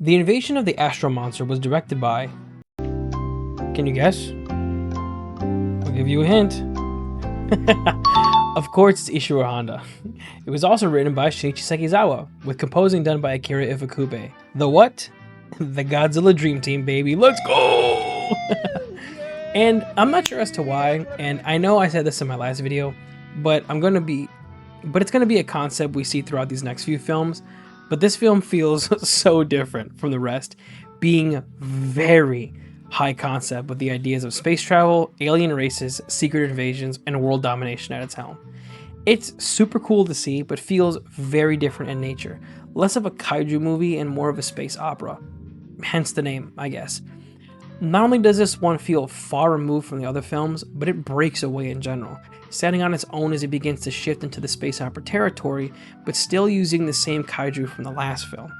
The invasion of the Astro Monster was directed by... Can you guess? I'll give you a hint. Of course, it's Ishiro Honda. It was also written by Shinichi Sekizawa, with composing done by Akira Ifukube. The what? The Godzilla Dream Team, baby. Let's go! And I'm not sure as to why, and I know I said this in my last video, but it's gonna be a concept we see throughout these next few films. But this film feels so different from the rest, being very high concept with the ideas of space travel, alien races, secret invasions, and world domination at its helm. It's super cool to see, but feels very different in nature. Less of a kaiju movie and more of a space opera. Hence the name, I guess. Not only does this one feel far removed from the other films, but it breaks away in general, standing on its own as it begins to shift into the space opera territory, but still using the same kaiju from the last film.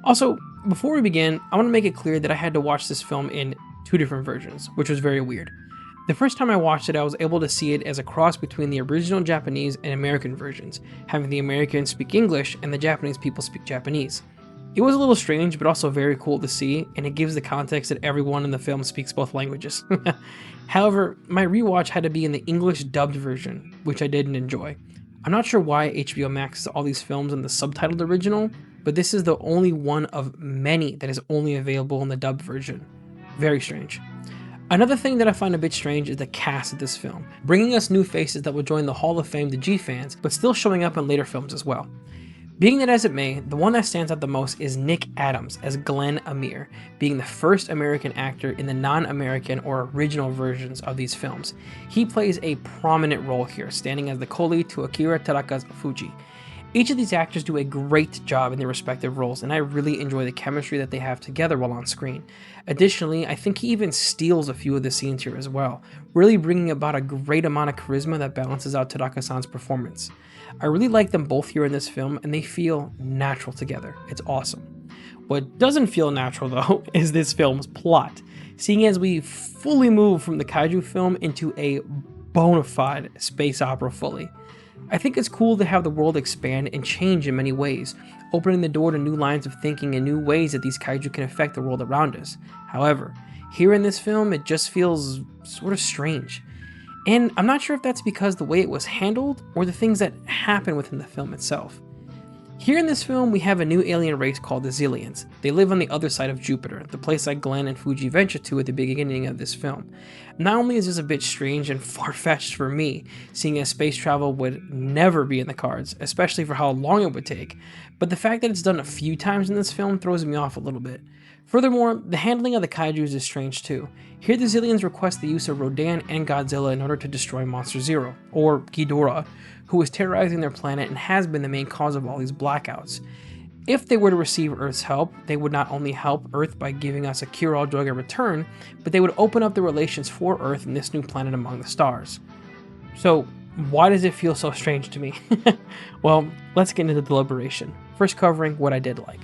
Also, before we begin, I want to make it clear that I had to watch this film in 2 different versions, which was very weird. The first time I watched it, I was able to see it as a cross between the original Japanese and American versions, having the Americans speak English and the Japanese people speak Japanese. It was a little strange, but also very cool to see, and it gives the context that everyone in the film speaks both languages. However, my rewatch had to be in the English dubbed version, which I didn't enjoy. I'm not sure why HBO Max has all these films in the subtitled original, but this is the only one of many that is only available in the dubbed version. Very strange. Another thing that I find a bit strange is the cast of this film, bringing us new faces that will join the Hall of Fame to G fans, but still showing up in later films as well. Being that as it may, the one that stands out the most is Nick Adams as Glenn Amir, being the first American actor in the non-American or original versions of these films. He plays a prominent role here, standing as the co-lead to Akira Taraka's Fuji. Each of these actors do a great job in their respective roles, and I really enjoy the chemistry that they have together while on screen. Additionally, I think he even steals a few of the scenes here as well, really bringing about a great amount of charisma that balances out Taraka-san's performance. I really like them both here in this film, and they feel natural together. It's awesome. What doesn't feel natural though is this film's plot, seeing as we fully move from the kaiju film into a bona fide space opera fully. I think it's cool to have the world expand and change in many ways, opening the door to new lines of thinking and new ways that these kaiju can affect the world around us. However, here in this film, it just feels sort of strange. And I'm not sure if that's because the way it was handled or the things that happen within the film itself. Here in this film, we have a new alien race called the Zillions. They live on the other side of Jupiter, the place that Glenn and Fuji venture to at the beginning of this film. Not only is this a bit strange and far-fetched for me, seeing as space travel would never be in the cards, especially for how long it would take, but the fact that it's done a few times in this film throws me off a little bit. Furthermore, the handling of the kaijus is strange too. Here the Zillions request the use of Rodan and Godzilla in order to destroy Monster Zero, or Ghidorah, who is terrorizing their planet and has been the main cause of all these blackouts. If they were to receive Earth's help, they would not only help Earth by giving us a cure-all drug in return, but they would open up the relations for Earth and this new planet among the stars. So, why does it feel so strange to me? Well, let's get into the deliberation, first covering what I did like.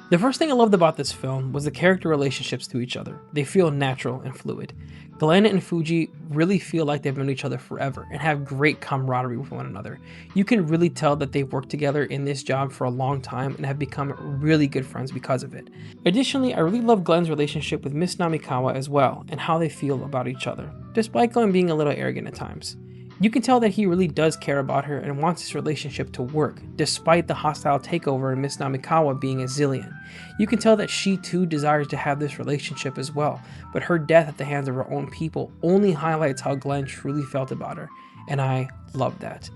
The first thing I loved about this film was the character relationships to each other. They feel natural and fluid. Glenn and Fuji really feel like they've known each other forever and have great camaraderie with one another. You can really tell that they've worked together in this job for a long time and have become really good friends because of it. Additionally, I really love Glenn's relationship with Miss Namikawa as well and how they feel about each other, despite Glenn being a little arrogant at times. You can tell that he really does care about her and wants this relationship to work, despite the hostile takeover and Miss Namikawa being a Zillion. You can tell that she too desires to have this relationship as well, but her death at the hands of her own people only highlights how Glenn truly felt about her, and I love that.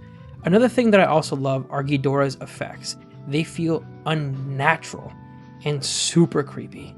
Another thing that I also love are Ghidorah's effects. They feel unnatural and super creepy.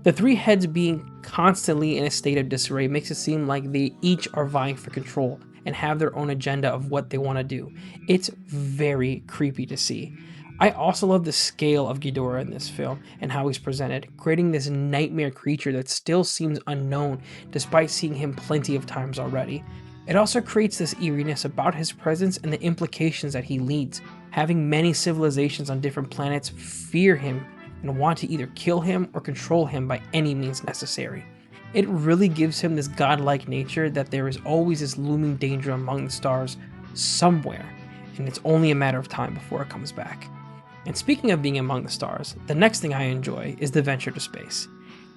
The 3 heads being constantly in a state of disarray makes it seem like they each are vying for control and have their own agenda of what they want to do. It's very creepy to see. I also love the scale of Ghidorah in this film and how he's presented, creating this nightmare creature that still seems unknown despite seeing him plenty of times already. It also creates this eeriness about his presence and the implications that he leads, having many civilizations on different planets fear him and want to either kill him or control him by any means necessary. It really gives him this godlike nature that there is always this looming danger among the stars somewhere, and it's only a matter of time before it comes back. And speaking of being among the stars, the next thing I enjoy is the venture to space.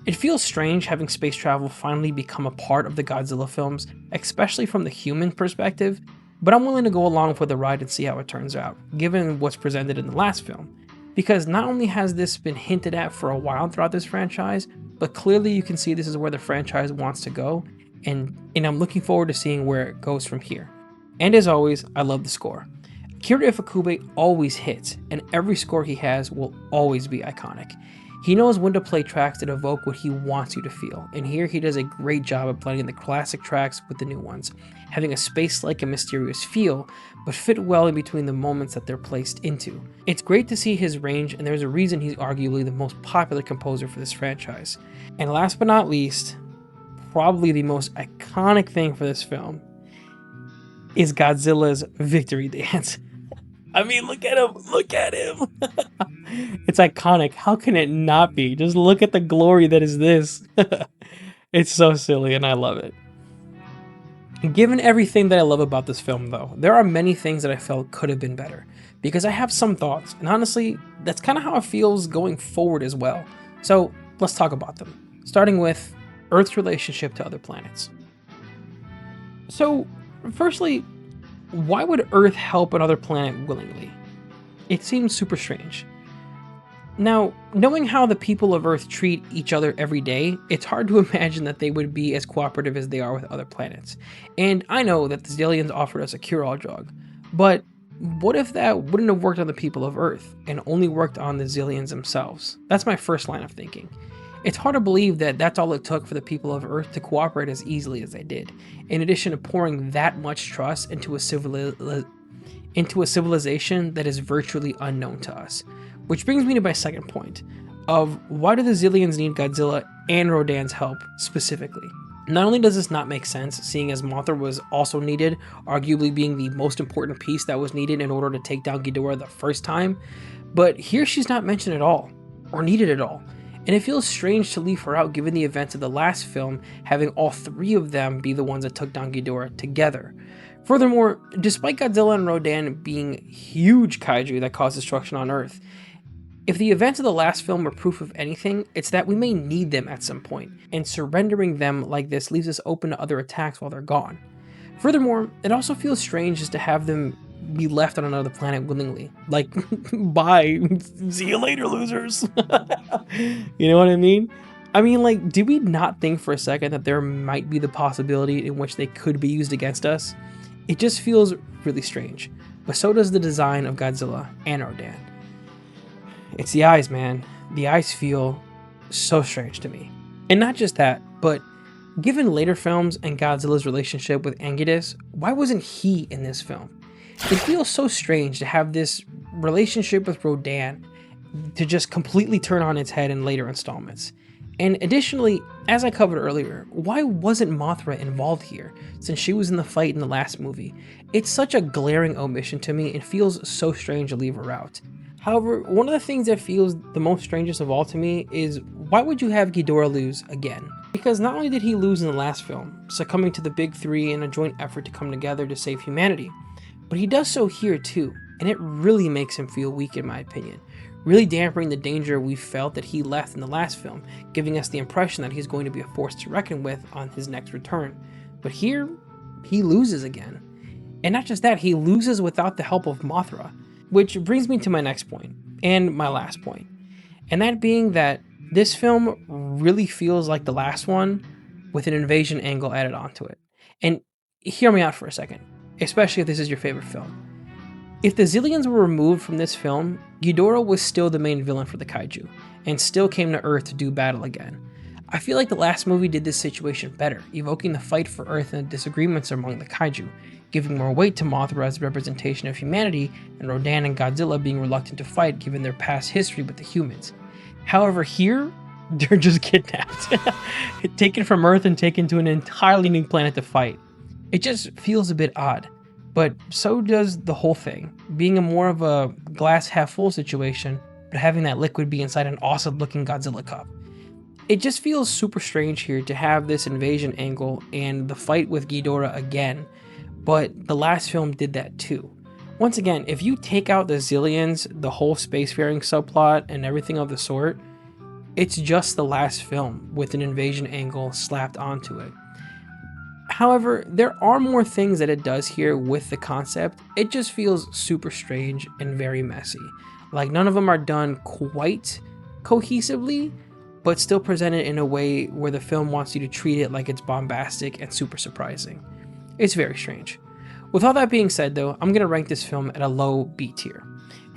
It feels strange having space travel finally become a part of the Godzilla films, especially from the human perspective, but I'm willing to go along for the ride and see how it turns out, given what's presented in the last film. Because not only has this been hinted at for a while throughout this franchise, but clearly you can see this is where the franchise wants to go, and I'm looking forward to seeing where it goes from here. And as always, I love the score. Akira Ifukube always hits, and every score he has will always be iconic. He knows when to play tracks that evoke what he wants you to feel, and here he does a great job of blending the classic tracks with the new ones, having a space-like and mysterious feel, but fit well in between the moments that they're placed into. It's great to see his range, and there's a reason he's arguably the most popular composer for this franchise. And last but not least, probably the most iconic thing for this film is Godzilla's victory dance. I mean, look at him, look at him. It's iconic. How can it not be? Just look at the glory that is this. It's so silly and I love it. Given everything that I love about this film though, there are many things that I felt could have been better, because I have some thoughts, and honestly, that's kind of how it feels going forward as well. So let's talk about them, starting with Earth's relationship to other planets. So firstly, why would Earth help another planet willingly? It seems super strange. Now, knowing how the people of Earth treat each other every day, it's hard to imagine that they would be as cooperative as they are with other planets. And I know that the Zillions offered us a cure-all drug, but what if that wouldn't have worked on the people of Earth and only worked on the Zillions themselves? That's my first line of thinking. It's hard to believe that that's all it took for the people of Earth to cooperate as easily as they did, in addition to pouring that much trust into a civilization that is virtually unknown to us. Which brings me to my second point, of why do the Zillions need Godzilla and Rodan's help specifically? Not only does this not make sense, seeing as Mothra was also needed, arguably being the most important piece that was needed in order to take down Ghidorah the first time, but here she's not mentioned at all, or needed at all. And it feels strange to leave her out given the events of the last film, having all three of them be the ones that took down Ghidorah together. Furthermore, despite Godzilla and Rodan being huge kaiju that cause destruction on Earth, if the events of the last film were proof of anything, it's that we may need them at some point, and surrendering them like this leaves us open to other attacks while they're gone. Furthermore, it also feels strange just to have them be left on another planet willingly. Like, bye, see you later, losers. You know what I mean? I mean, like, did we not think for a second that there might be the possibility in which they could be used against us? It just feels really strange, but so does the design of Godzilla and Rodan. It's the eyes, man. The eyes feel so strange to me. And not just that, but given later films and Godzilla's relationship with Anguirus, why wasn't he in this film? It feels so strange to have this relationship with Rodan to just completely turn on its head in later installments. And additionally, as I covered earlier, why wasn't Mothra involved here, since she was in the fight in the last movie? It's such a glaring omission to me and feels so strange to leave her out. However, one of the things that feels the most strangest of all to me is, why would you have Ghidorah lose again? Because not only did he lose in the last film, succumbing to the big three in a joint effort to come together to save humanity, but he does so here too, and it really makes him feel weak in my opinion, really dampening the danger we felt that he left in the last film, giving us the impression that he's going to be a force to reckon with on his next return. But here, he loses again. And not just that, he loses without the help of Mothra. Which brings me to my next point, and my last point, and that being that this film really feels like the last one with an invasion angle added onto it. And hear me out for a second, especially if this is your favorite film. If the Zillions were removed from this film, Ghidorah was still the main villain for the kaiju, and still came to Earth to do battle again. I feel like the last movie did this situation better, evoking the fight for Earth and the disagreements among the kaiju, giving more weight to Mothra as a representation of humanity, and Rodan and Godzilla being reluctant to fight given their past history with the humans. However, here, they're just kidnapped, taken from Earth and taken to an entirely new planet to fight. It just feels a bit odd, but so does the whole thing, being a more of a glass half full situation, but having that liquid be inside an awesome looking Godzilla cup. It just feels super strange here to have this invasion angle and the fight with Ghidorah again, but the last film did that too. Once again, if you take out the Zillions, the whole spacefaring subplot, and everything of the sort, it's just the last film with an invasion angle slapped onto it. However, there are more things that it does here with the concept. It just feels super strange and very messy. Like none of them are done quite cohesively, but still presented in a way where the film wants you to treat it like it's bombastic and super surprising. It's very strange. With all that being said though, I'm going to rank this film at a low B tier.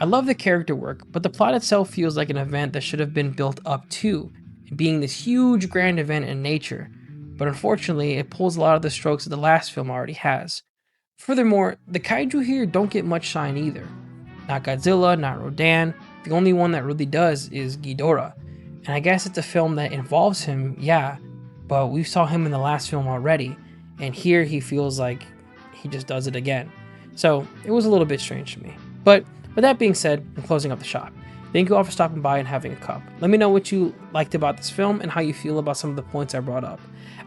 I love the character work, but the plot itself feels like an event that should have been built up to, being this huge grand event in nature, but unfortunately it pulls a lot of the strokes that the last film already has. Furthermore, the kaiju here don't get much shine either. Not Godzilla, not Rodan, the only one that really does is Ghidorah. And I guess it's a film that involves him, yeah, but we saw him in the last film already, and here he feels like he just does it again. So it was a little bit strange to me. But with that being said, I'm closing up the shop. Thank you all for stopping by and having a cup. Let me know what you liked about this film and how you feel about some of the points I brought up.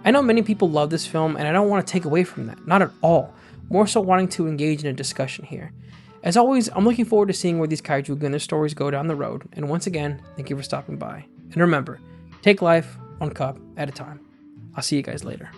I know many people love this film and I don't want to take away from that, not at all. More so wanting to engage in a discussion here. As always, I'm looking forward to seeing where these kaiju and their stories go down the road. And once again, thank you for stopping by. And remember, take life one cup at a time. I'll see you guys later.